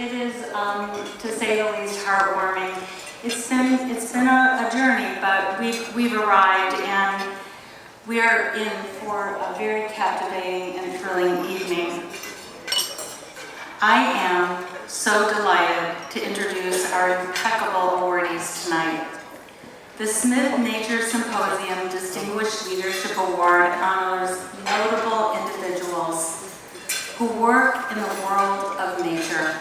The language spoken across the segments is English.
It is, to say the least, heartwarming. It's been a journey, but we've arrived, and we are in for a very captivating and thrilling evening. I am so delighted to introduce our impeccable awardees tonight. The Smith Nature Symposium Distinguished Leadership Award honors notable individuals who work in the world of nature.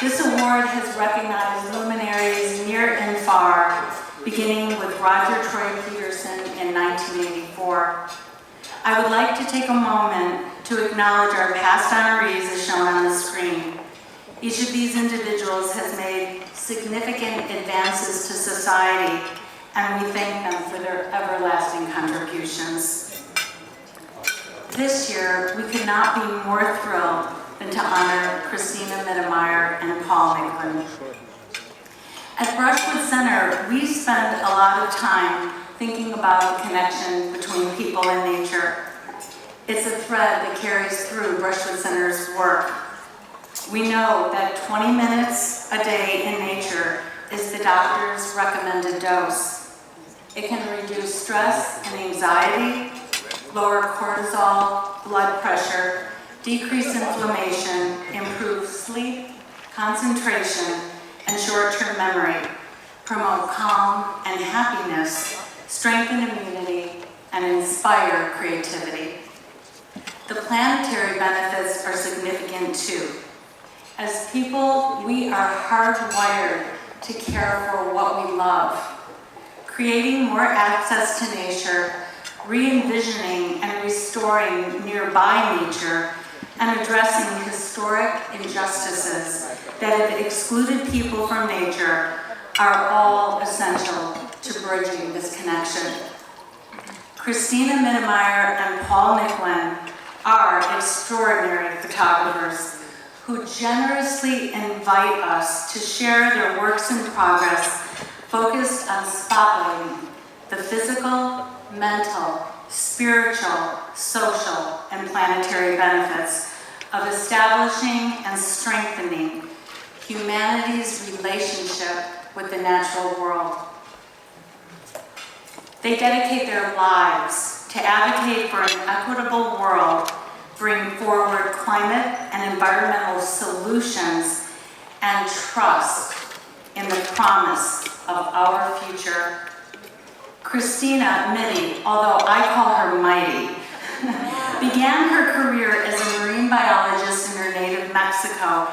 This award has recognized luminaries near and far, beginning with Roger Troy Peterson in 1984. I would like to take a moment to acknowledge our past honorees as shown on the screen. Each of these individuals has made significant advances to society, and we thank them for their everlasting contributions. This year, we could not be more thrilled than to honor Cristina Mittermeier and Paul Nicklen. At Brushwood Center, we spend a lot of time thinking about the connection between people and nature. It's a thread that carries through Brushwood Center's work. We know that 20 minutes a day in nature is the doctor's recommended dose. It can reduce stress and anxiety, lower cortisol, blood pressure, decrease inflammation, improve sleep, concentration, and short-term memory, promote calm and happiness, strengthen immunity, and inspire creativity. The planetary benefits are significant too. As people, we are hardwired to care for what we love. Creating more access to nature, re-envisioning and restoring nearby nature, and addressing historic injustices that have excluded people from nature are all essential to bridging this connection. Cristina Mittermeier and Paul Nicklen are extraordinary photographers who generously invite us to share their works in progress focused on spotlighting the physical, mental, spiritual, social, and planetary benefits of establishing and strengthening humanity's relationship with the natural world. They dedicate their lives to advocate for an equitable world, bring forward climate and environmental solutions, and trust in the promise of our future. Cristina, Mitty, although I call her Mighty, began her career as a marine biologist in her native Mexico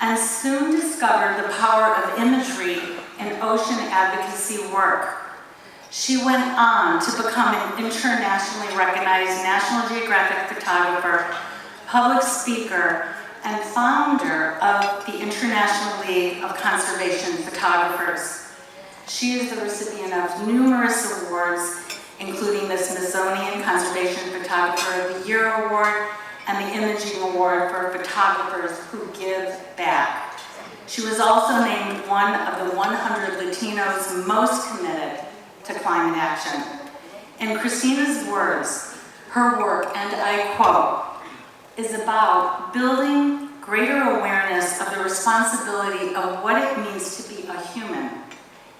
and soon discovered the power of imagery in ocean advocacy work. She went on to become an internationally recognized National Geographic photographer, public speaker, and founder of the International League of Conservation Photographers. She is the recipient of numerous awards, including the Smithsonian Conservation Photographer of the Year Award and the Imaging Award for Photographers Who Give Back. She was also named one of the 100 Latinos most committed to climate action. In Cristina's words, her work, and I quote, is about building greater awareness of the responsibility of what it means to be a human.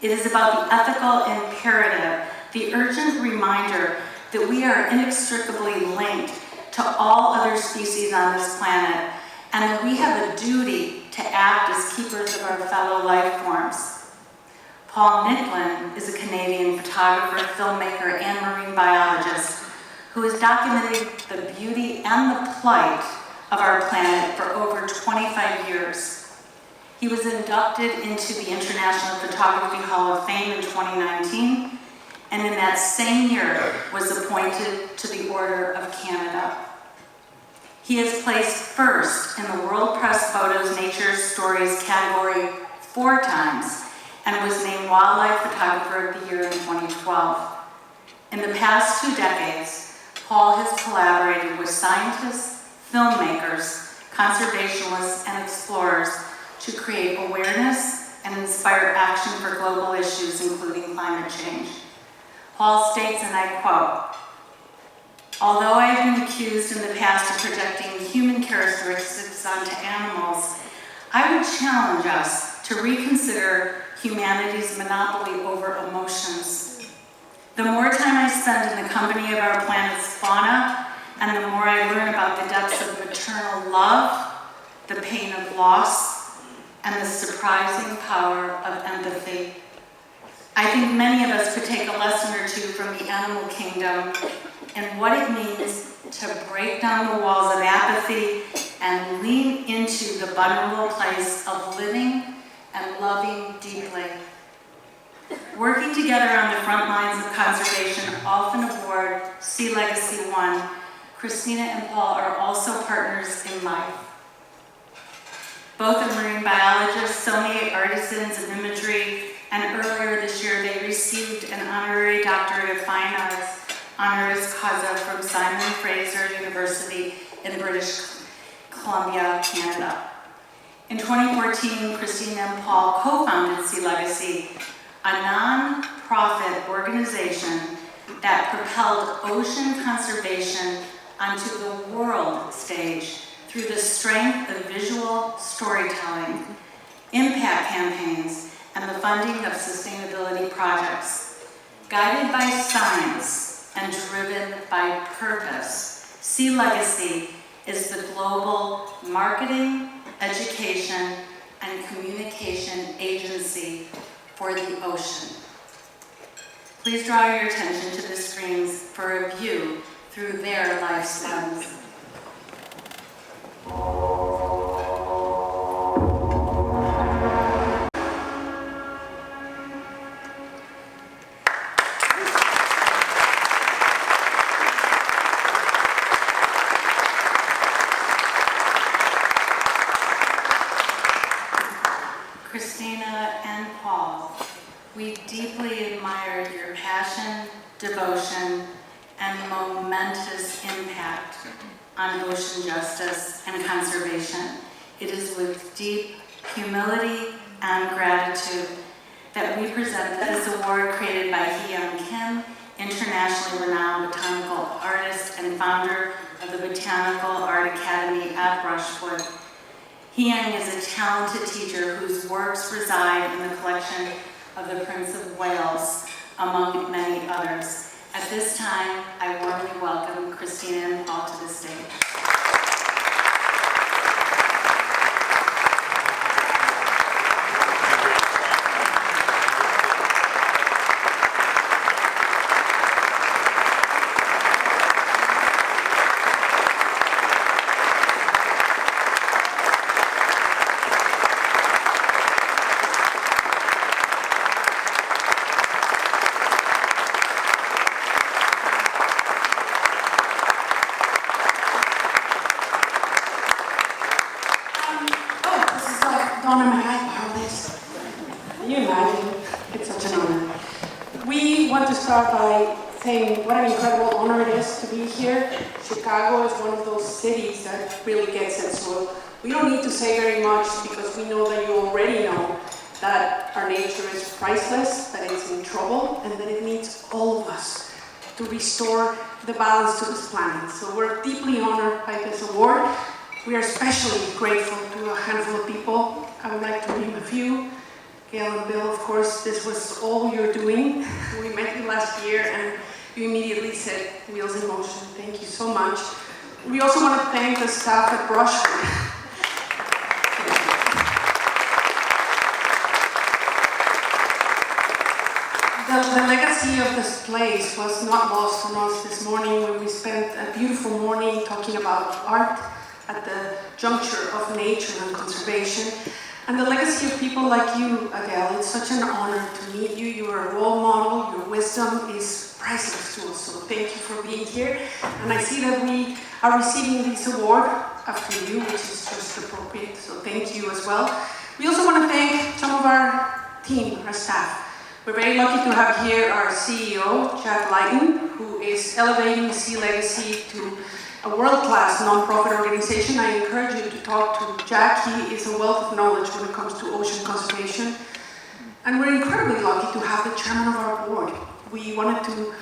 It is about the ethical imperative, the urgent reminder that we are inextricably linked to all other species on this planet, and that we have a duty to act as keepers of our fellow life forms. Paul Nicklen is a Canadian photographer, filmmaker, and marine biologist who has documented the beauty and the plight of our planet for over 25 years. He was inducted into the International Photography Hall of Fame in 2019, and in that same year was appointed to the Order of Canada. He has placed first in the World Press Photos Nature Stories category 4 times and was named Wildlife Photographer of the Year in 2012. In the past 2 decades, Paul has collaborated with scientists, filmmakers, conservationists, and explorers to create awareness and inspire action for global issues, including climate change. Paul states, and I quote, "Although I have been accused in the past of projecting human characteristics onto animals, I would challenge us to reconsider humanity's monopoly over emotions. The more time I spend in the company of our planet's fauna, and the more I learn about the depths of maternal love, the pain of loss, and the surprising power of empathy. I think many of us could take a lesson or two from the animal kingdom and what it means to break down the walls of apathy and lean into the vulnerable place of living and loving deeply. Working together on the front lines of conservation, often aboard SeaLegacy 1, Cristina and Paul are also partners in life. Both are marine biologists, sommelier artisans of imagery, and earlier this year they received an honorary doctorate of fine arts honoris causa from Simon Fraser University in British Columbia, Canada. In 2014, Cristina and Paul co-founded SeaLegacy, a non-profit organization that propelled ocean conservation onto the world stage through the strength of visual storytelling, impact campaigns, and the funding of sustainability projects. Guided by science and driven by purpose, SeaLegacy is the global marketing, education, and communication agency for the ocean. Please draw your attention to the screens for a view through their life's lens. Cristina and Paul, we deeply admired your passion, devotion, and momentous impact on ocean justice and conservation. It is with deep humility and gratitude that we present this award created by Hee-Young Kim, internationally renowned botanical artist and founder of the Botanical Art Academy at Brushwood. Hee-Young is a talented teacher whose works reside in the collection of the Prince of Wales, among many others. At this time, I warmly welcome Cristina and Paul to the stage. Start by saying what an incredible honor it is to be here. Chicago is one of those cities that really gets it, so we don't need to say very much because we know that you already know that our nature is priceless, that it's in trouble, and that it needs all of us to restore the balance to this planet. So we're deeply honored by this award. We are especially grateful to a handful of people. I would like to name a few. Gail and Bill, of course, this was all you're doing. We met you last year and you immediately said, wheels in motion. Thank you so much. We also want to thank the staff at Brushwood. The legacy of this place was not lost on us this morning when we spent a beautiful morning talking about art at the juncture of nature and conservation. And the legacy of people like you, Adele, it's such an honor to meet you. You are a role model. Your wisdom is priceless to us. So thank you for being here. And I see that we are receiving this award after you, which is just appropriate. So thank you as well. We also want to thank some of our team, our staff. We're very lucky to have here our CEO, Jack Lighton, who is elevating SeaLegacy to a world-class non-profit organization. I encourage you to talk to Jack. He is a wealth of knowledge when it comes to ocean conservation. And we're incredibly lucky to have the chairman of our board. We wanted to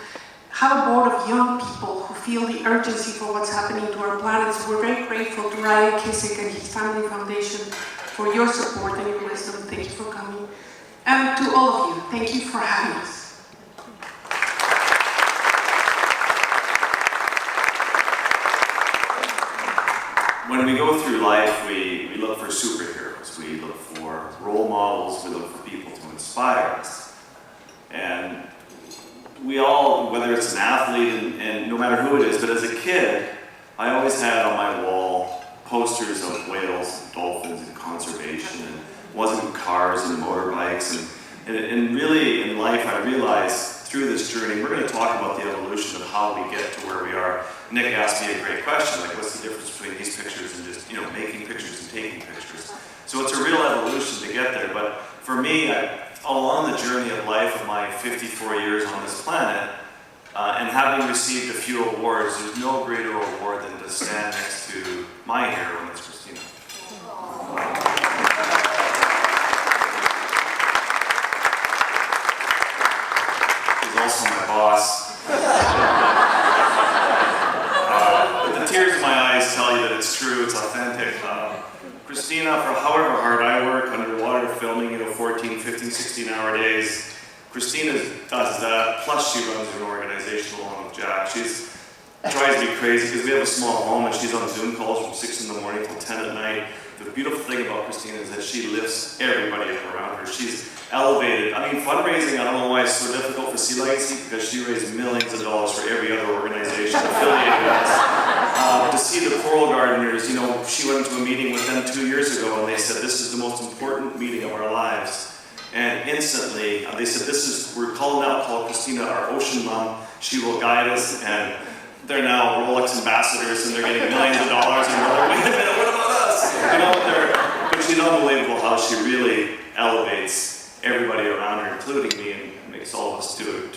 have a board of young people who feel the urgency for what's happening to our planet. So we're very grateful to Ryan Kissick and his family foundation for your support and your wisdom. Thank you for coming. And to all of you, thank you for having us. When we go through life, we look for superheroes, we look for role models, we look for people to inspire us. And we all, whether it's an athlete, and no matter who it is, but as a kid, I always had on my wall posters of whales, and dolphins, and conservation, and it wasn't cars and motorbikes. And really, in life, I realized through this journey, we're going to talk about the evolution of how we get to where we are. Nick asked me a great question, like what's the difference between these pictures and just, making pictures and taking pictures? So it's a real evolution to get there, but for me, along the journey of life of my 54 years on this planet, and having received a few awards, there's no greater award than to stand next to my heroine, it's Cristina. She's also my boss. But the tears in my eyes tell you that it's true, it's authentic. Cristina, for however hard I work underwater filming, 14, 15, 16-hour days, Cristina does that, plus she runs an organization along with Jack. She's drives me crazy because we have a small home and she's on Zoom calls from 6 in the morning till 10 at night. The beautiful thing about Cristina is that she lifts everybody up around her. She's elevated. I mean, fundraising, I don't know why it's so difficult for SeaLegacy, because she raised millions of dollars for every other organization affiliated with us. To see the coral gardeners, she went to a meeting with them 2 years ago and they said, this is the most important meeting of our lives. And instantly, they said, we're calling out, call Cristina our ocean mom. She will guide us, and they're now Rolex ambassadors and they're getting millions of dollars and we're like, wait a minute, what about us? But she's unbelievable how she really elevates everybody around her, including me, and makes all of us do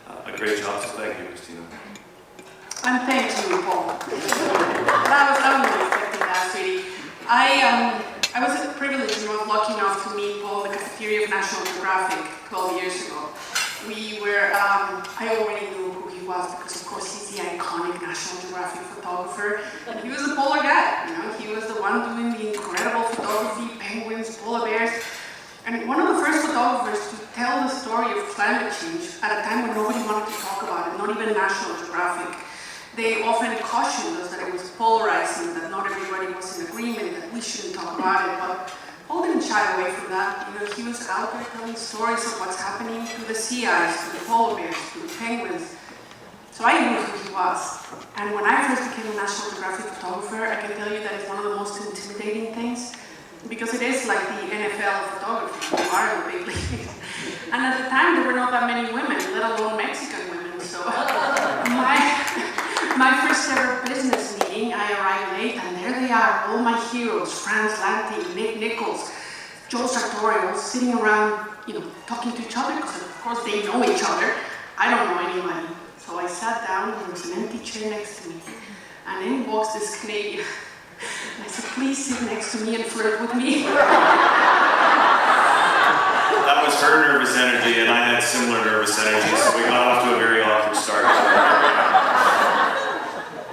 a great job. So thank you, Cristina. And thank you, Paul. I was not expecting that, sweetie. I was privileged and was lucky enough to meet Paul in the cafeteria of National Geographic 12 years ago. I already knew who he was because, of course, he's the iconic National Geographic photographer. And he was a polar guy, He was the one doing the incredible photography, penguins, polar bears. And one of the first photographers to tell the story of climate change at a time when nobody wanted to talk about it, not even National Geographic. They often cautioned us that it was polarizing, that not everybody was in agreement, that we shouldn't talk about it, but Paul didn't shy away from that. He was out there telling stories of what's happening to the sea ice, to the polar bears, to the penguins. So I knew who he was. And when I first became a National Geographic photographer, I can tell you that it's one of the most intimidating things, because it is like the NFL of photography. You are the big leagues. And at the time, there were not that many women, let alone Mexican women. So my first ever business meeting, I arrived late, and there they are, all my heroes, Franz Lanty, Nick Nichols, Joe Sartori, all sitting around, talking to each other, because of course they know each other. I don't know anybody. So I sat down, and there was an empty chair next to me, and in walks this Canadian. And I said, please sit next to me and flirt with me. That was her nervous energy, and I had similar nervous energy, so we got off to a very awkward start.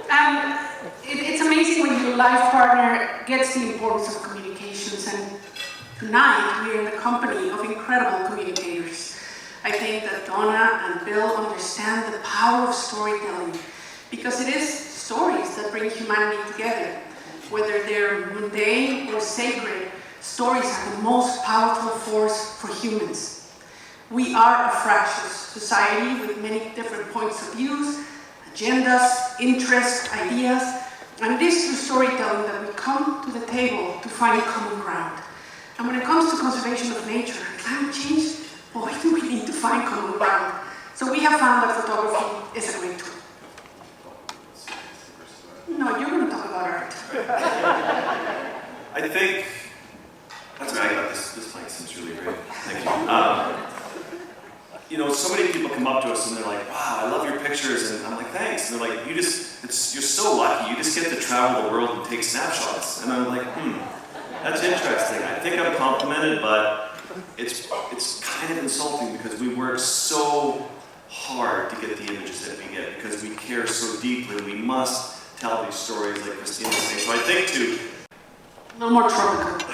And it's amazing when your life partner gets the importance of communications, and tonight we are in the company of incredible communicators. I think that Donna and Bill understand the power of storytelling, because it is stories that bring humanity together. Whether they're mundane or sacred, stories are the most powerful force for humans. We are a fractious society with many different points of views, agendas, interests, ideas, and it is through storytelling that we come to the table to find common ground. And when it comes to conservation of nature and climate change, boy, do we need to find common ground. So we have found that photography is a great tool. No, you're going to talk about art. I think, that's right, I got this mic seems really great. Thank you. So many people come up to us and they're like, wow, I love your pictures, and I'm like, thanks. And they're like, you're so lucky, you just get to travel the world and take snapshots. And I'm like, that's interesting. I think I'm complimented, but it's kind of insulting because we work so hard to get the images that we get because we care so deeply. We must tell these stories like Cristina was saying. So I think a little more tropical.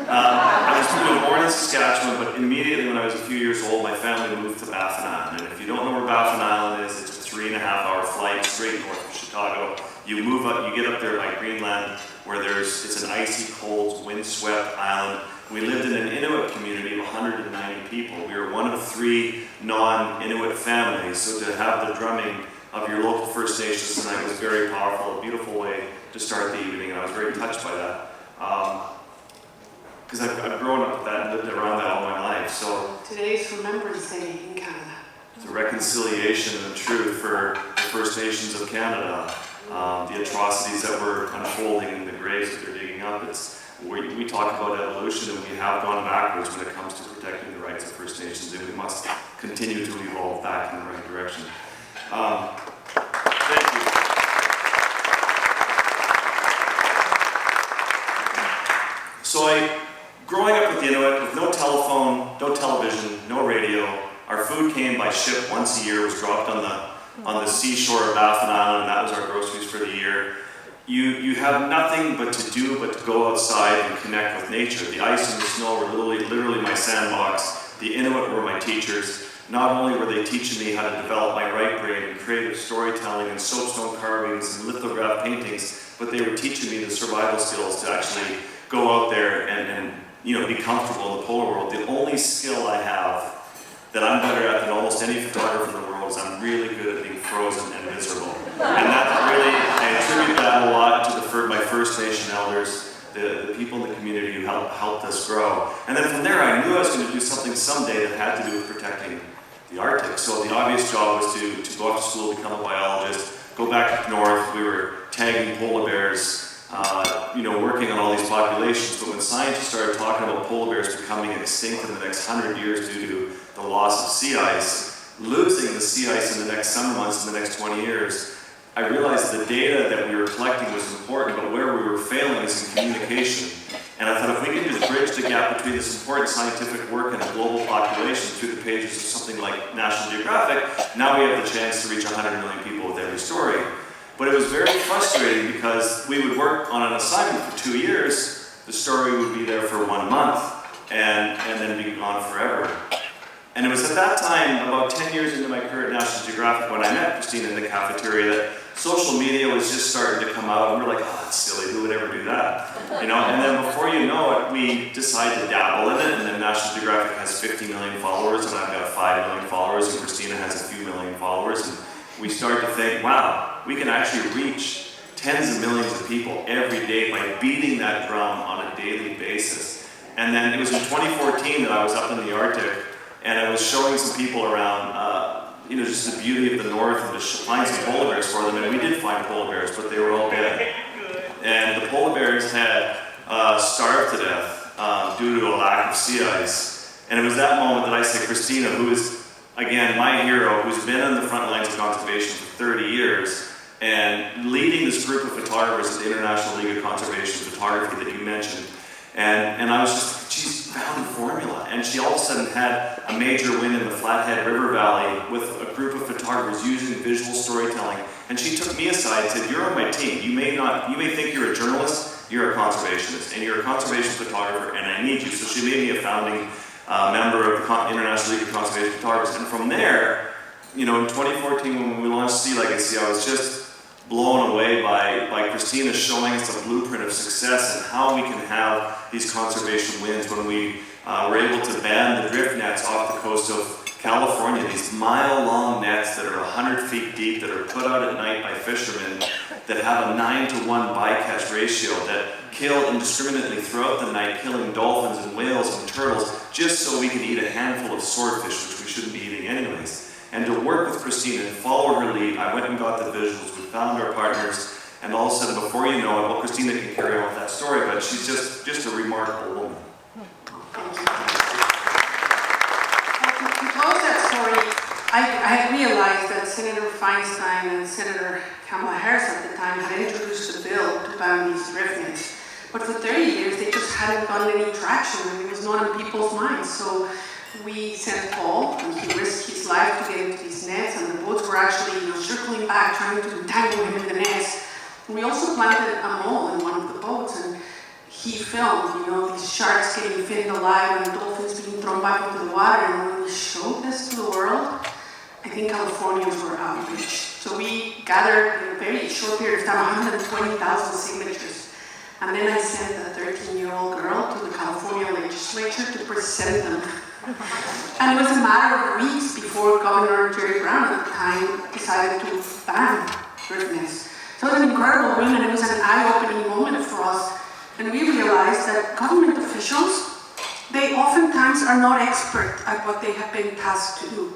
I was born in Saskatchewan, but immediately when I was a few years old, my family moved to Baffin Island. And if you don't know where Baffin Island is, it's a 3.5-hour flight straight north of Chicago. You move up, you get up there by Greenland, where it's an icy, cold, windswept island. We lived in an Inuit community of 190 people. We were one of 3 non-Inuit families, so to have the drumming of your local First Nations tonight was very powerful, a beautiful way to start the evening, and I was very touched by that. Because I've grown up with that and lived around that all my life. So Today's Remembrance Day in Canada. it's a reconciliation and truth for the First Nations of Canada. The atrocities that were unfolding in the graves that they're digging up. We talk about evolution, and we have gone backwards when it comes to protecting the rights of First Nations, and we must continue to evolve back in the right direction. Thank you. So growing up with the Inuit, with no telephone, no television, no radio, our food came by ship once a year, was dropped on the seashore of Baffin Island, and that was our groceries for the year. You have nothing but to go outside and connect with nature. The ice and the snow were literally my sandbox. The Inuit were my teachers. Not only were they teaching me how to develop my right brain in creative storytelling and soapstone carvings and lithograph paintings, but they were teaching me the survival skills to actually go out there and be comfortable in the polar world. The only skill I have that I'm better at than almost any photographer in the world is I'm really good at being frozen and miserable. And that's really, I attribute that a lot to my First Nation elders, the people in the community who helped us grow. And then from there, I knew I was going to do something someday that had to do with protecting the Arctic. So the obvious job was to go off to school, become a biologist, go back up north. We were tagging polar bears, working on all these populations. But when scientists started talking about polar bears becoming extinct in the next 100 years due to the loss of sea ice, losing the sea ice in the next summer months, in the next 20 years, I realized the data that we were collecting was important, but where we were failing is in communication. And I thought if we can just bridge the gap between this important scientific work and a global population through the pages of something like National Geographic, now we have the chance to reach 100 million people with every story. But it was very frustrating because we would work on an assignment for 2 years, the story would be there for 1 month, and then be gone forever. And it was at that time, about 10 years into my career at National Geographic, when I met Cristina in the cafeteria, that social media was just starting to come out, and we were like, oh, that's silly, who would ever do that? And then before you know it, we decided to dabble in it, and then National Geographic has 50 million followers, and I've got 5 million followers, and Cristina has a few million followers, and we started to think, wow, we can actually reach tens of millions of people every day by beating that drum on a daily basis. And then it was in 2014 that I was up in the Arctic, and I was showing some people around, just the beauty of the north and to find some polar bears for them. And we did find polar bears, but they were all dead. And the polar bears had starved to death due to a lack of sea ice. And it was that moment that I said, Cristina, who is, again, my hero, who's been on the front lines of conservation for 30 years, and leading this group of photographers at the International League of Conservation Photography that you mentioned. And I was just, she's found the formula. And she all of a sudden had a major win in the Flathead River Valley with a group of photographers using visual storytelling. And she took me aside and said, you're on my team. You may think you're a journalist, you're a conservationist, and you're a conservation photographer, and I need you. So she made me a founding member of the International League of Conservation Photographers. And from there, in 2014 when we launched SeaLegacy, I was just blown away by Cristina showing us a blueprint of success and how we can have these conservation wins when we were able to ban the drift nets off the coast of California, these mile-long nets that are 100 feet deep that are put out at night by fishermen that have a 9-to-1 bycatch ratio that kill indiscriminately throughout the night, killing dolphins and whales and turtles just so we can eat a handful of swordfish, which we shouldn't be eating anyways. And to work with Cristina and follow her lead, I went and got the visuals, we found our partners, and all of a sudden, before you know it, well, Cristina can carry on with that story, but she's just a remarkable woman. Thank you. To close that story, I had realized that Senator Feinstein and Senator Kamala Harris at the time had introduced a bill to ban these drift nets. But for 30 years, they just hadn't gotten any traction, and it was not in people's minds. So we sent Paul, and he risked his life to get into these nets, and the boats were actually circling back, trying to entangle him in the nets. And we also planted a mole in one of the boats, and he filmed, these sharks getting finned alive and dolphins being thrown back into the water. And when we showed this to the world, I think Californians were outraged. So we gathered in a very short period of time 120,000 signatures. And then I sent a 13-year-old girl to the California legislature to present them. And it was a matter of weeks before Governor Jerry Brown at the time decided to ban bird nests. So it was an incredible win, and it was an eye-opening moment for us. And we realized that government officials, they oftentimes are not expert at what they have been tasked to do.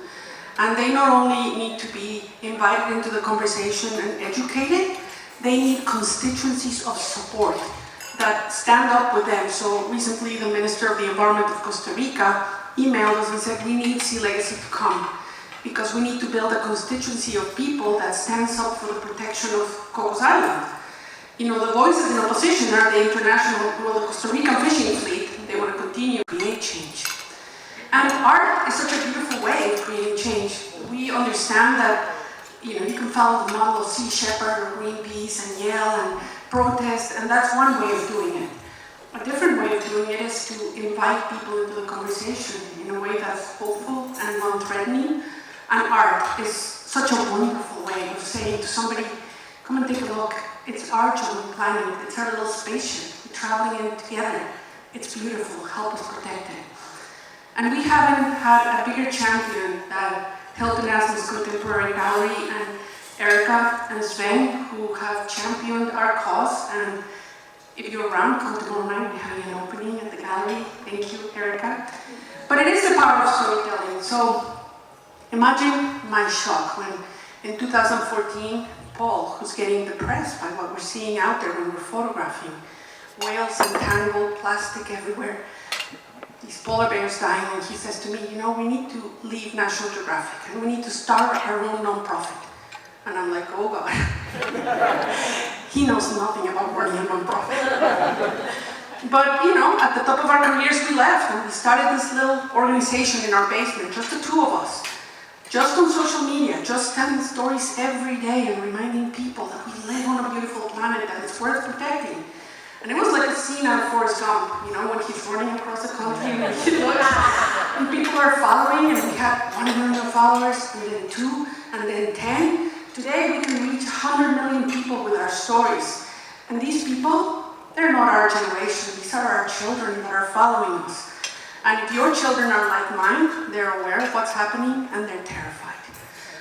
And they not only need to be invited into the conversation and educated, they need constituencies of support that stand up with them. So recently the Minister of the Environment of Costa Rica emailed us and said, we need SeaLegacy to come because we need to build a constituency of people that stands up for the protection of Cocos Island. The voices in opposition are the the Costa Rican fishing fleet. They want to continue to create change. And art is such a beautiful way of creating change. We understand that you can follow the model of Sea Shepherd or Greenpeace and yell and protest, and that's one way of doing it. A different way of doing it is to invite people into the conversation in a way that's hopeful and non-threatening. And art is such a wonderful way of saying to somebody, come and take a look. It's our giant planet. It's our little spaceship. We're traveling in together. It's beautiful. Help us protect it. And we haven't had a bigger champion than Hilton Asmus Contemporary Gallery and Erica and Sven, who have championed our cause. And if you're around, come tomorrow night. We're having an opening at the gallery. Thank you, Erica. But it is the power of storytelling. So imagine my shock when in 2014, Paul, who's getting depressed by what we're seeing out there when we're photographing, whales entangled, plastic everywhere, these polar bears dying, and he says to me, we need to leave National Geographic and we need to start our own non-profit. And I'm like, oh God. He knows nothing about running a non-profit. But, at the top of our careers, we left and we started this little organization in our basement, just the two of us. Just on social media, just telling stories every day and reminding people that we live on a beautiful planet, that it's worth protecting. And it was like a scene out of Forrest Gump, when he's running across the country and he looks, and people are following, and we had 1 million followers, and then 2, and then 10. Today we can reach 100 million people with our stories. And these people, they're not our generation, these are our children that are following us. And if your children are like mine, they're aware of what's happening and they're terrified.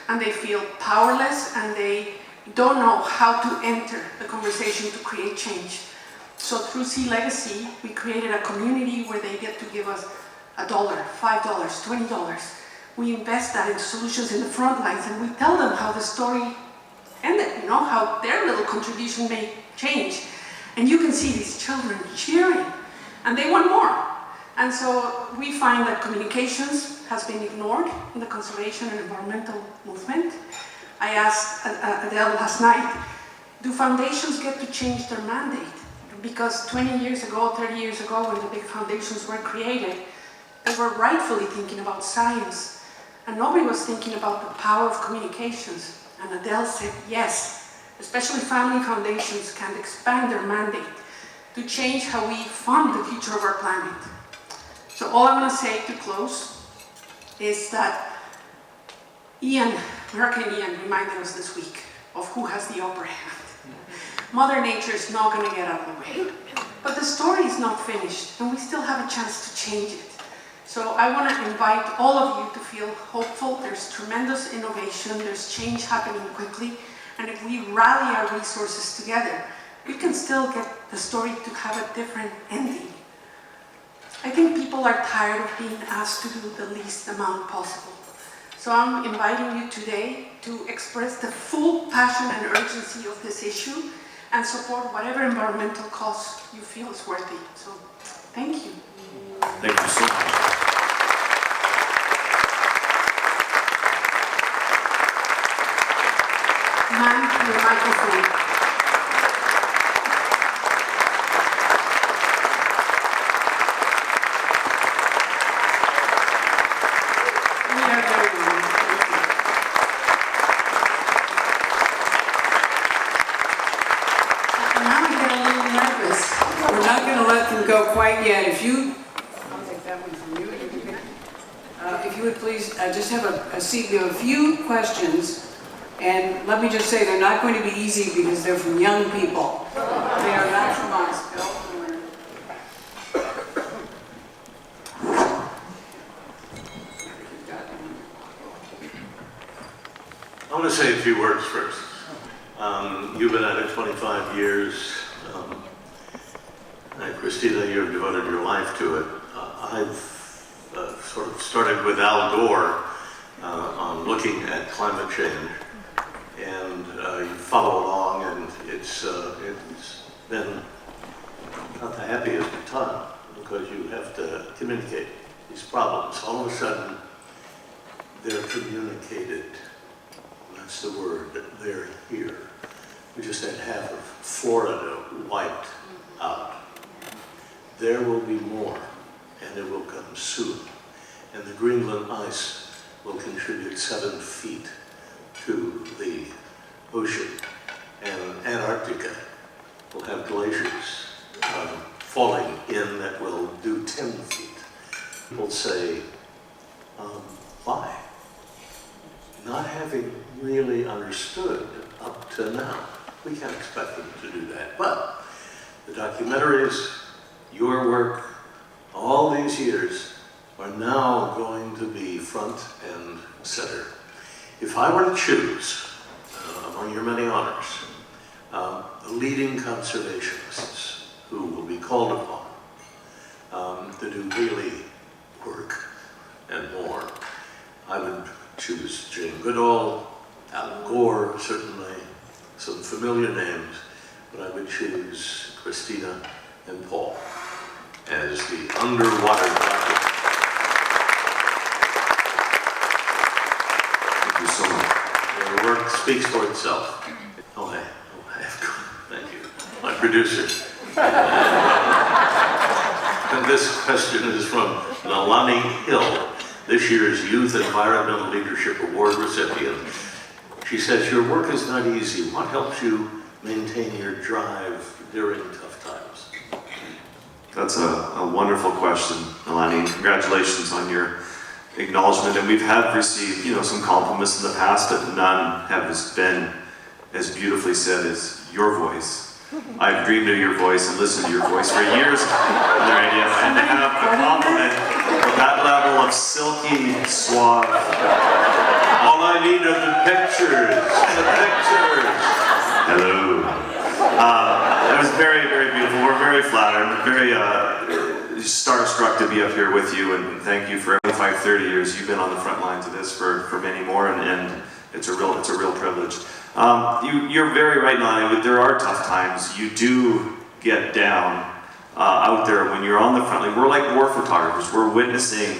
And they feel powerless and they don't know how to enter the conversation to create change. So through SeaLegacy, we created a community where they get to give us $1, $5, $20. We invest that into solutions in the front lines and we tell them how the story ended, how their little contribution may change. And you can see these children cheering and they want more. And so we find that communications has been ignored in the conservation and environmental movement. I asked Adele last night, do foundations get to change their mandate? Because 20 years ago, 30 years ago, when the big foundations were created, they were rightfully thinking about science. And nobody was thinking about the power of communications. And Adele said, yes, especially family foundations can expand their mandate to change how we fund the future of our planet. So all I want to say to close is that Hurricane Ian reminded us this week of who has the upper hand. Mother Nature is not going to get out of the way, but the story is not finished and we still have a chance to change it. So I want to invite all of you to feel hopeful. There's tremendous innovation, there's change happening quickly, and if we rally our resources together, we can still get the story to have a different ending. I think people are tired of being asked to do the least amount possible. So I'm inviting you today to express the full passion and urgency of this issue and support whatever environmental cause you feel is worthy. So, thank you. Thank you so much. Man, your microphone. We're not going to let quite yet. If you, I'll take that one from you. If you would please just have a seat. We have a few questions, and let me just say they're not going to be easy because they're from young people. They are not from us. I want to say a few words first. You've been at it 25 years. And Cristina, you've devoted your life to it. I've sort of started with Al Gore on looking at climate change, and you follow along, and it's been not the happiest of time because you have to communicate these problems. All of a sudden, they're communicated. That's the word. They're here. We just had half of Florida wiped out. There will be more, and it will come soon. And the Greenland ice will contribute 7 feet to the ocean. And Antarctica will have glaciers falling in that will do 10 feet. People say, why? Not having really understood up to now. We can't expect them to do that. But the documentaries, your work, all these years are now going to be front and center. If I were to choose, among your many honors, the leading conservationists who will be called upon to do really work and more, I would choose Jane Goodall, Al Gore, certainly, some familiar names, but I would choose Cristina and Paul as the underwater document. Thank you so much. Your work speaks for itself. Thank you. My producer. And this question is from Nalani Hill, this year's Youth Environmental Leadership Award recipient. She says, your work is not easy. What helps you maintain your drive during tough times? That's a wonderful question, Nalani. Congratulations on your acknowledgement. And we've received, some compliments in the past, but none have been as beautifully said as your voice. I've dreamed of your voice and listened to your voice for years, and to have a compliment of that level of silky, suave. All I need are the pictures. Hello. It was very, very beautiful. We're very flattered, very starstruck to be up here with you, and thank you for 25-30 years. You've been on the front lines of this for many more, and it's a real privilege. You're very right, Nani. There are tough times. You do get down out there when you're on the front line. We're like war photographers. We're witnessing.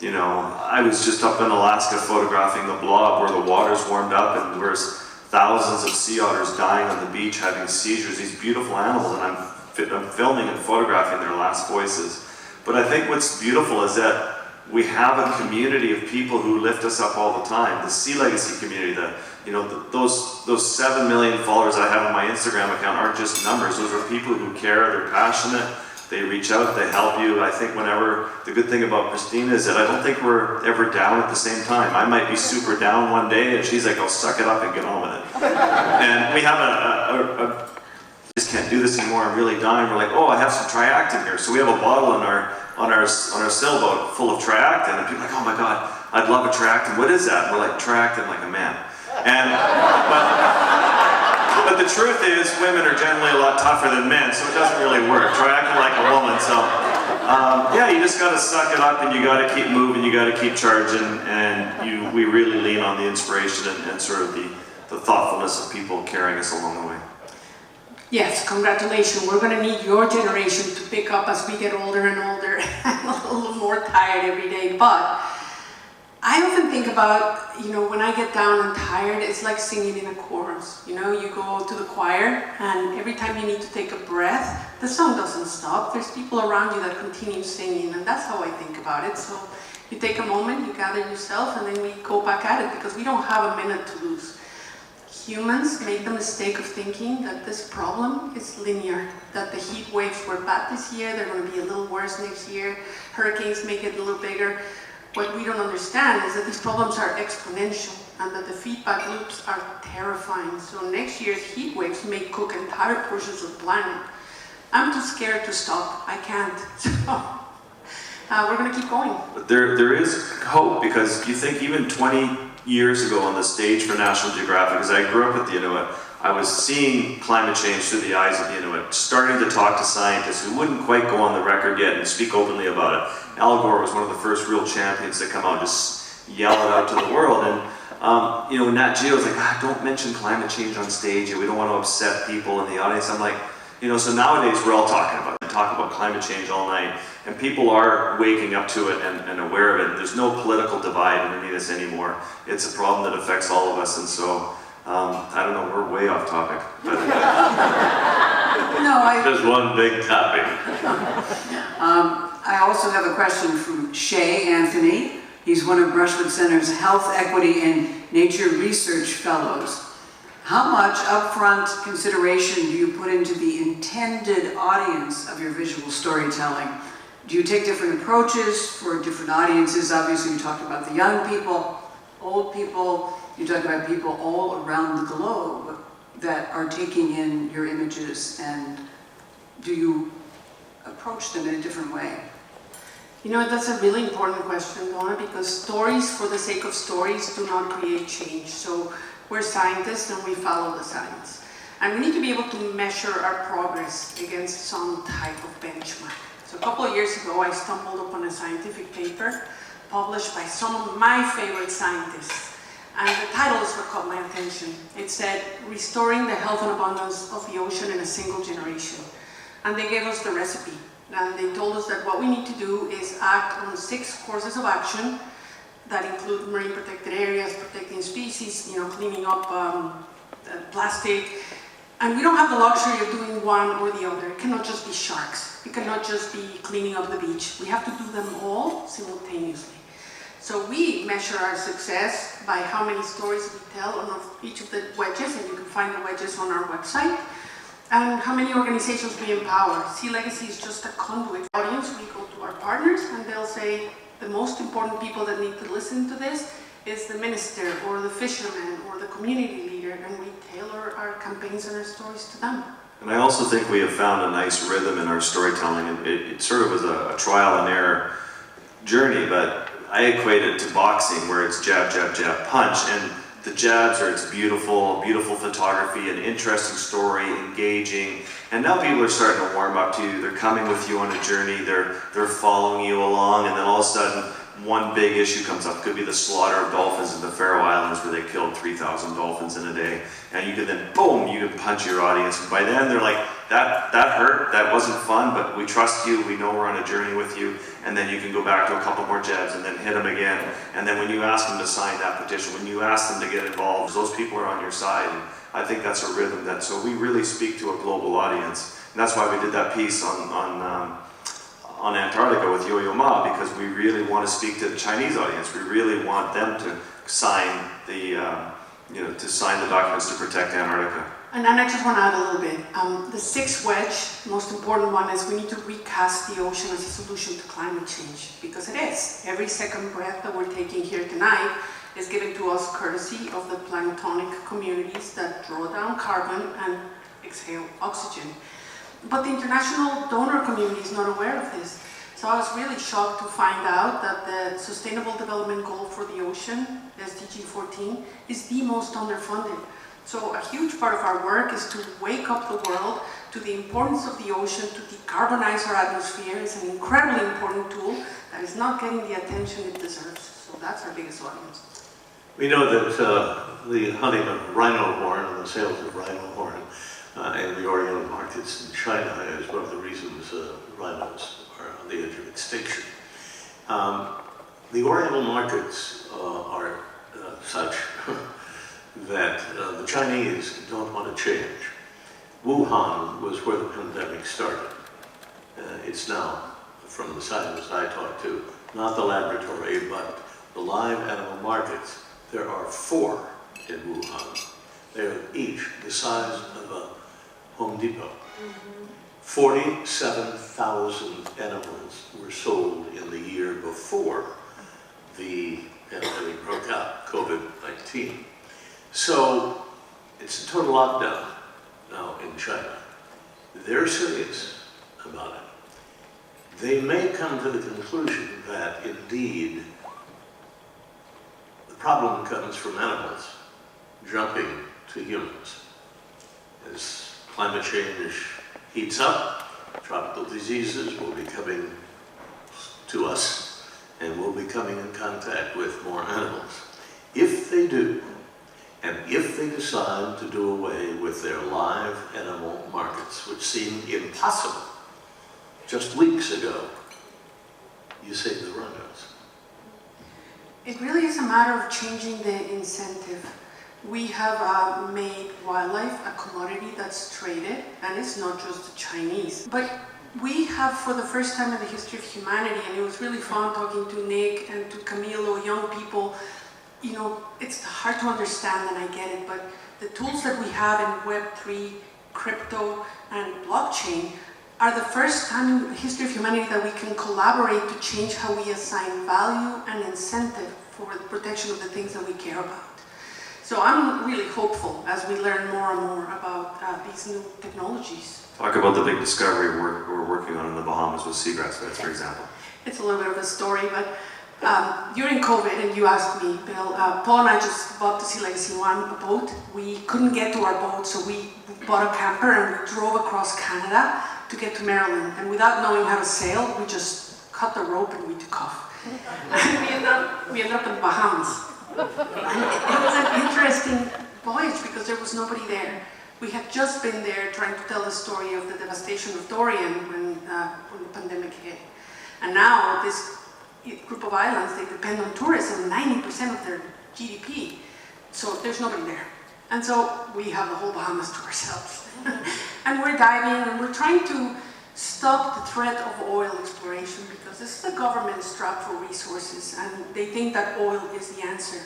I was just up in Alaska photographing the blob where the water's warmed up and there's thousands of sea otters dying on the beach having seizures. These beautiful animals, and I'm filming and photographing their last voices. But I think what's beautiful is that we have a community of people who lift us up all the time. The SeaLegacy community, those 7 million followers I have on my Instagram account aren't just numbers. Those are people who care, they're passionate, they reach out, they help you. I think the good thing about Cristina is that I don't think we're ever down at the same time. I might be super down one day and she's like, oh, suck it up and get on with it. And we have just can't do this anymore, I'm really dying. We're like, oh, I have some Triactin here. So we have a bottle on our sailboat full of Triactin, and people are like, oh my God, I'd love a Triactin. What is that? And we're like, Triactin like a man. But the truth is, women are generally a lot tougher than men, so it doesn't really work. Triactin like a woman. So yeah, you just got to suck it up, and you got to keep moving, you got to keep charging, and we really lean on the inspiration and sort of the thoughtfulness of people carrying us along the way. Yes, congratulations. We're going to need your generation to pick up as we get older and older and a little more tired every day. But I often think about, when I get down and tired, it's like singing in a chorus. You go to the choir, and every time you need to take a breath, the song doesn't stop. There's people around you that continue singing, and that's how I think about it. So you take a moment, you gather yourself, and then we go back at it, because we don't have a minute to lose. Humans make the mistake of thinking that this problem is linear, that the heat waves were bad this year, they're going to be a little worse next year, hurricanes make it a little bigger. What we don't understand is that these problems are exponential and that the feedback loops are terrifying. So next year's heat waves may cook entire portions of the planet. I'm too scared to stop. I can't. So we're going to keep going. But there is hope, because you think even 20 years ago on the stage for National Geographic, because I grew up with the Inuit, I was seeing climate change through the eyes of the Inuit, starting to talk to scientists who wouldn't quite go on the record yet and speak openly about it. Al Gore was one of the first real champions to come out and just yell it out to the world. And you know, Nat Geo was like, don't mention climate change on stage, we don't want to upset people in the audience. I'm like, you know, so nowadays we're all talking about it, talk about climate change all night, and people are waking up to it and aware of it. There's no political divide in any of this anymore. It's a problem that affects all of us, and so, I don't know, we're way off topic. But There's one big topic. I also have a question from Shay Anthony. He's one of Brushwood Center's Health, Equity, and Nature Research Fellows. How much upfront consideration do you put into the intended audience of your visual storytelling? Do you take different approaches for different audiences? Obviously, you talked about the young people, old people, you talk about people all around the globe that are taking in your images, and do you approach them in a different way? You know, that's a really important question, Donna, because stories for the sake of stories do not create change. So we're scientists and we follow the science. And we need to be able to measure our progress against some type of benchmark. So a couple of years ago, I stumbled upon a scientific paper published by some of my favorite scientists. And the title is what caught my attention. It said, "Restoring the Health and Abundance of the Ocean in a Single Generation." And they gave us the recipe. And they told us that what we need to do is act on 6 courses of action that include marine protected areas, protecting species, you know, cleaning up plastic. And we don't have the luxury of doing one or the other. It cannot just be sharks. It cannot just be cleaning up the beach. We have to do them all simultaneously. So we measure our success by how many stories we tell on each of the wedges, and you can find the wedges on our website, and how many organizations we empower. SeaLegacy is just a conduit audience. We go to our partners and they'll say, the most important people that need to listen to this is the minister or the fisherman or the community leader, and we tailor our campaigns and our stories to them. And I also think we have found a nice rhythm in our storytelling, and it sort of was a trial and error journey, but I equate it to boxing, where it's jab, jab, jab, punch, and the jabs are, it's beautiful, beautiful photography, an interesting story, engaging, and now people are starting to warm up to you. They're coming with you on a journey, they're following you along, and then all of a sudden, one big issue comes up. It could be the slaughter of dolphins in the Faroe Islands, where they killed 3,000 dolphins in a day, and you can then, boom, you can punch your audience, and by then they're like, that hurt, that wasn't fun, but we trust you, we know we're on a journey with you, and then you can go back to a couple more jabs and then hit them again. And then when you ask them to sign that petition, when you ask them to get involved, those people are on your side. And I think that's a rhythm so we really speak to a global audience. And that's why we did that piece on Antarctica with Yo-Yo Ma, because we really want to speak to the Chinese audience. We really want them to sign the documents to protect Antarctica. And I just want to add a little bit. The 6th wedge, most important one, is we need to recast the ocean as a solution to climate change, because it is. Every second breath that we're taking here tonight is given to us courtesy of the planktonic communities that draw down carbon and exhale oxygen. But the international donor community is not aware of this. So I was really shocked to find out that the Sustainable Development Goal for the Ocean, SDG 14, is the most underfunded. So a huge part of our work is to wake up the world to the importance of the ocean, to decarbonize our atmosphere. It's an incredibly important tool that is not getting the attention it deserves. So that's our biggest audience. We know that the hunting of rhino horn and the sales of rhino horn in the Oriental markets in China is one of the reasons rhinos are on the edge of extinction. The Oriental markets are such that the Chinese don't want to change. Wuhan was where the pandemic started. It's now, from the scientists I talked to, not the laboratory, but the live animal markets. There are 4 in Wuhan. They're each the size of a Home Depot. 47,000 animals were sold in the year before the pandemic broke out, COVID-19. So it's a total lockdown now in China. They're serious about it. They may come to the conclusion that indeed the problem comes from animals jumping to humans. As climate change heats up, tropical diseases will be coming to us, and we'll be coming in contact with more animals. If they do, and if they decide to do away with their live animal markets, which seemed impossible just weeks ago, you save the rhinos. It really is a matter of changing the incentive. We have made wildlife a commodity that's traded, and it's not just the Chinese. But we have, for the first time in the history of humanity, and it was really fun talking to Nick and to Camilo, young people, you know, it's hard to understand, and I get it, but the tools that we have in Web3, crypto, and blockchain are the first time in the history of humanity that we can collaborate to change how we assign value and incentive for the protection of the things that we care about. So I'm really hopeful as we learn more and more about these new technologies. Talk about the big discovery we're working on in the Bahamas with seagrass beds, for example. It's a little bit of a story, but during COVID, and you asked me, Bill, Paul and I just bought the SeaLegacy a boat. We couldn't get to our boat, so we bought a camper and we drove across Canada to get to Maryland. And without knowing how to sail, we just cut the rope and we took off. And we ended up in the Bahamas. And it was an interesting voyage because there was nobody there. We had just been there trying to tell the story of the devastation of Dorian when the pandemic hit. And now this group of islands, they depend on tourism, 90% of their GDP. So there's nobody there. And so we have the whole Bahamas to ourselves. And we're diving and we're trying to stop the threat of oil exploration because this is the government strapped for resources and they think that oil is the answer.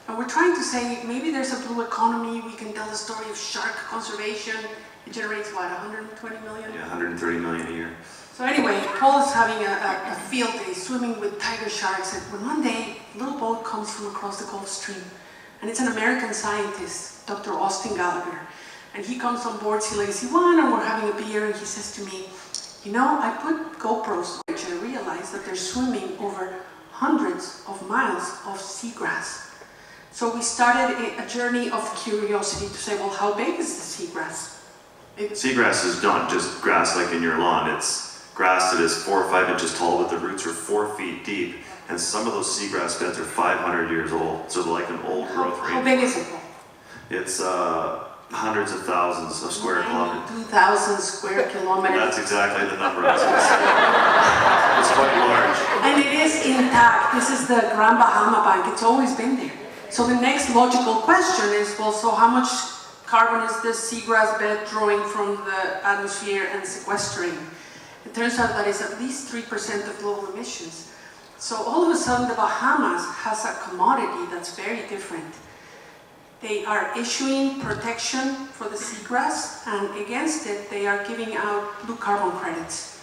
And we're trying to say maybe there's a blue economy, we can tell the story of shark conservation. It generates what, 120 million? Yeah, 130 million a year. So anyway, Paul is having a field day swimming with tiger sharks, and when one day a little boat comes from across the Gulf Stream, and it's an American scientist, Dr. Austin Gallagher, and he comes on board SeaLegacy 1 and we're having a beer and he says to me, you know, I put GoPros and I realized that they're swimming over hundreds of miles of seagrass. So we started a journey of curiosity to say, well, how big is the seagrass? Seagrass is not just grass like in your lawn. It's grass that is 4 or 5 inches tall, but the roots are 4 feet deep. And some of those seagrass beds are 500 years old. So they're like an old growth range. How big is it? It's hundreds of thousands of square kilometers. 2,000 square kilometers. That's exactly the number I was going to say. It's quite large. And it is intact. This is the Grand Bahama Bank. It's always been there. So the next logical question is, well, so how much carbon is this seagrass bed drawing from the atmosphere and sequestering? It turns out that it's at least 3% of global emissions. So all of a sudden the Bahamas has a commodity that's very different. They are issuing protection for the seagrass, and against it they are giving out blue carbon credits.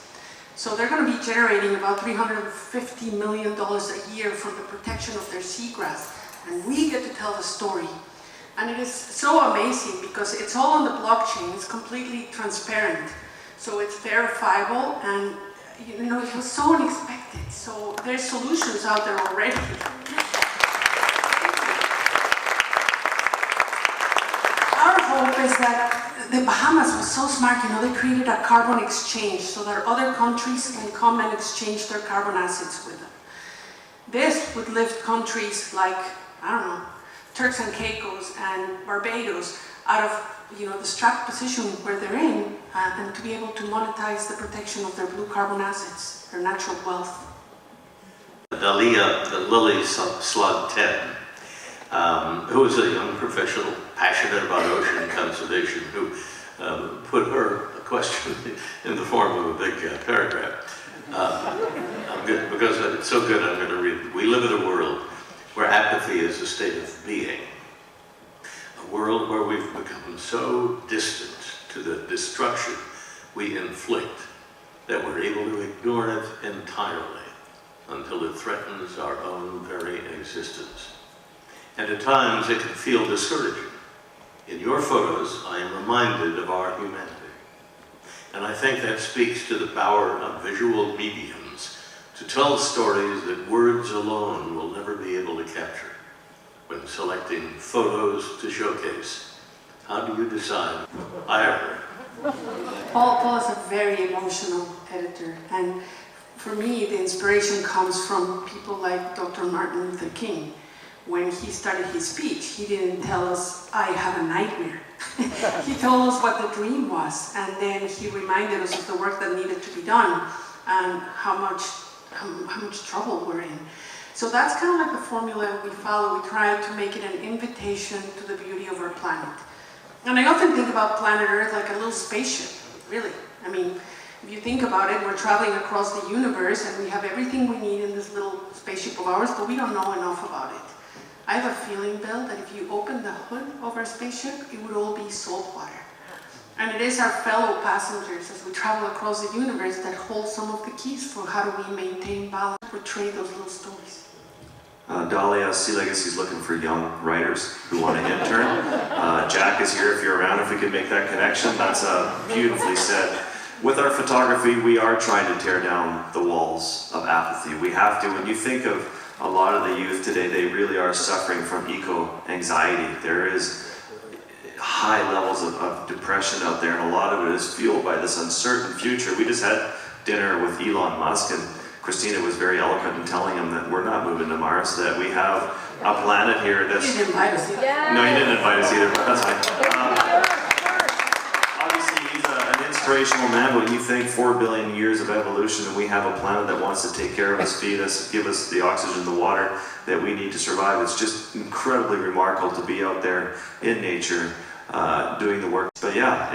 So they're going to be generating about $350 million a year from the protection of their seagrass. And we get to tell the story. And it is so amazing because it's all on the blockchain. It's completely transparent. So it's verifiable, and you know, it was so unexpected. So there's solutions out there already. Our hope is that the Bahamas was so smart, you know, they created a carbon exchange so that other countries can come and exchange their carbon assets with them. This would lift countries like, I don't know, Turks and Caicos and Barbados out of, you know, the strapped position where they're in, and to be able to monetize the protection of their blue carbon assets, their natural wealth. Dalia, the Lily Slug 10, who is a young professional passionate about ocean conservation, who put her question in the form of a big paragraph. I'm good, because it's so good, I'm going to read it. We live in a world where apathy is a state of being, a world where we've become so distant to the destruction we inflict that we're able to ignore it entirely until it threatens our own very existence. And at times it can feel discouraging. In your photos, I am reminded of our humanity. And I think that speaks to the power of visual mediums to tell stories that words alone will never be able to capture. When selecting photos to showcase, how do you decide? Paul is a very emotional editor, and for me the inspiration comes from people like Dr. Martin Luther King. When he started his speech, he didn't tell us, I have a nightmare. He told us what the dream was, and then he reminded us of the work that needed to be done and how much trouble we're in. So that's kind of like the formula we follow. We try to make it an invitation to the beauty of our planet. And I often think about planet Earth like a little spaceship, really. I mean, if you think about it, we're traveling across the universe and we have everything we need in this little spaceship of ours, but we don't know enough about it. I have a feeling, Bill, that if you open the hood of our spaceship, it would all be salt water. And it is our fellow passengers as we travel across the universe that hold some of the keys for how do we maintain balance, portray those little stories. Dahlia, SeaLegacy is looking for young writers who want to intern. Jack is here if you're around, if we could make that connection. That's beautifully said. With our photography, we are trying to tear down the walls of apathy. We have to. When you think of a lot of the youth today, they really are suffering from eco-anxiety. There is high levels of depression out there, and a lot of it is fueled by this uncertain future. We just had dinner with Elon Musk, and Cristina was very eloquent in telling him that we're not moving to Mars, that we have a planet here that's... You didn't invite us either. No, you didn't invite us either, but that's fine. Obviously, he's an inspirational man, but when you think 4 billion years of evolution and we have a planet that wants to take care of us, feed us, give us the oxygen, the water that we need to survive, it's just incredibly remarkable to be out there in nature doing the work. But yeah,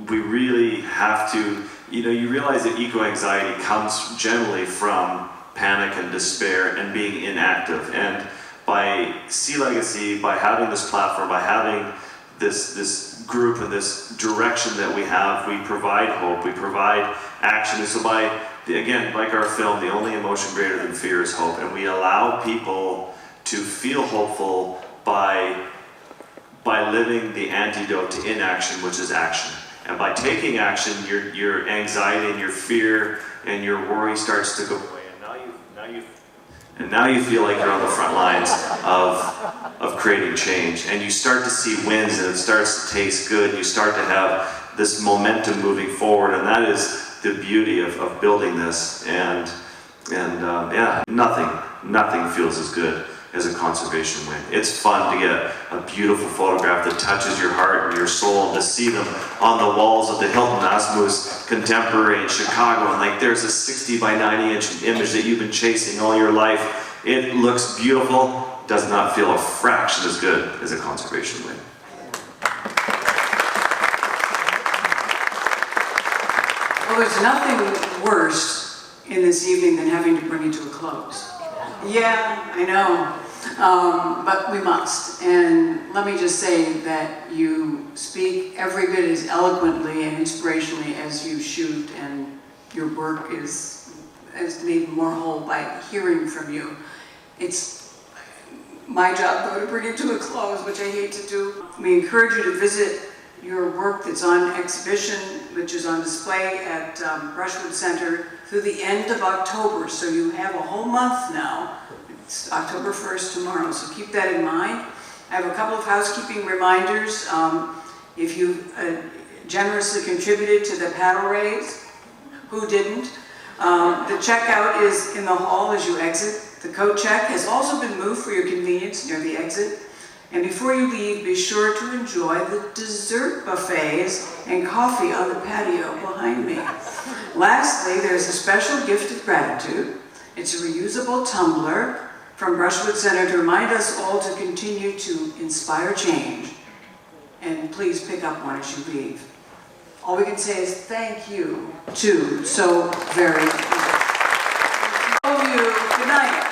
we really have to, you realize that eco-anxiety comes generally from panic and despair and being inactive. And by SeaLegacy, by having this platform, by having this group and this direction that we have, we provide hope, we provide action. And so again, like our film, the only emotion greater than fear is hope. And we allow people to feel hopeful by living the antidote to inaction, which is action. And by taking action, your anxiety and your fear and your worry starts to go away. And now you feel like you're on the front lines of creating change. And you start to see wins, and it starts to taste good. You start to have this momentum moving forward, and that is the beauty of building this. And yeah, nothing feels as good as a conservation win. It's fun to get a beautiful photograph that touches your heart and your soul, and to see them on the walls of the Hilton Asmus Contemporary in Chicago, and like there's a 60 by 90 inch image that you've been chasing all your life. It looks beautiful, does not feel a fraction as good as a conservation win. Well, there's nothing worse in this evening than having to bring it to a close. Yeah, I know. But we must. And let me just say that you speak every bit as eloquently and inspirationally as you shoot, and your work is made more whole by hearing from you. It's my job, though, to bring it to a close, which I hate to do. We encourage you to visit your work that's on exhibition, which is on display at Brushwood Center through the end of October. So you have a whole month now. It's October 1st tomorrow, so keep that in mind. I have a couple of housekeeping reminders. If you generously contributed to the paddle raise, who didn't? The checkout is in the hall as you exit. The coat check has also been moved for your convenience near the exit. And before you leave, be sure to enjoy the dessert buffets and coffee on the patio behind me. Lastly, there's a special gift of gratitude. It's a reusable tumbler from Brushwood Center to remind us all to continue to inspire change. And please pick up one as you leave. All we can say is thank you so very much. All of you, good night.